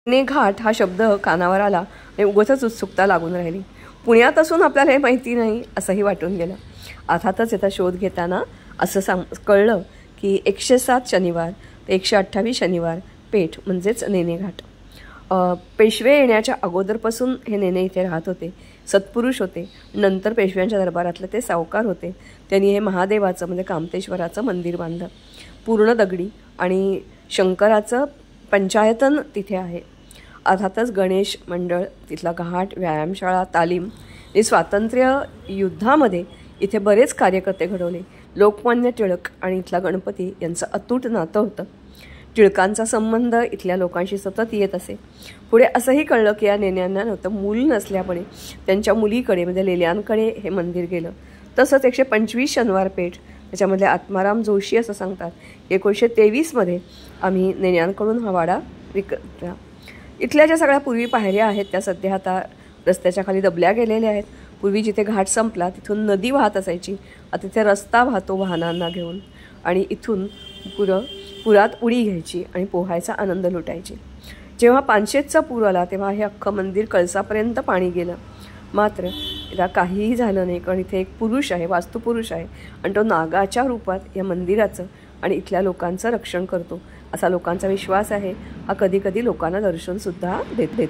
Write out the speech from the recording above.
ने घाट हा शब्द कानावर आला आणि उगाचच उत्सुकता लागून राहिली. पुण्यात असून आपल्याला हे माहिती नाही असंही वाटून गेलं. अर्थातच याचा शोध घेताना असं कळलं की 107 शनिवार ते 128 शनिवार पेठ म्हणजेच नेने घाट. पेशवे येण्याच्या अगोदरपासून हे नेने इथे राहत होते. सत्पुरुष होते. नंतर पेशव्यांच्या दरबारातले ते सावकार होते. त्यांनी हे महादेवाचं म्हणजे कामतेश्वराचं मंदिर बांधलं. पूर्ण दगडी आणि शंकराचं पंचायतन तिथे आहे. अर्थातच गणेश मंडळ, तिथला घाट, व्यायामशाळा, तालीम हे स्वातंत्र्य युद्धामध्ये इथे बरेच कार्यकर्ते घडवले. लोकमान्य टिळक आणि इथला गणपती यांचं अतूट नातं होतं. टिळकांचा संबंध इथल्या लोकांशी सतत येत असे. पुढे असंही कळलं की या नेण्यांना नव्हतं मूल नसल्यामुळे त्यांच्या मुलीकडे म्हणजे लेल्यांकडे हे मंदिर गेलं. तसंच 125 शनिवार पेठ त्याच्यामधले आत्माराम जोशी असं सांगतात 1923मध्ये आम्ही नेण्यांकडून हा वाडा विकला. इथल्या ज्या सगळ्या पूर्वी पायऱ्या आहेत त्या सध्या आता रस्त्याच्या खाली दबल्या गेलेल्या आहेत. पूर्वी जिथे घाट संपला तिथून नदी वाहत असायची. आता तिथे रस्ता वाहतो वाहनांना घेऊन आणि इथून पुरात उडी घ्यायची आणि पोहायचा आनंद लुटायची. जेव्हा 500चा पूर आला तेव्हा हे अख्खं मंदिर कळसापर्यंत पाणी गेलं. मात्र याला काहीही झालं नाही, कारण इथे एक पुरुष आहे, वास्तुपुरुष आहे आणि तो नागाच्या रूपात या मंदिराचं आणि इथल्या लोकांचं रक्षण करतो असा लोकांचा विश्वास आहे. हा कधी कधी लोकांना दर्शनसुद्धा देत.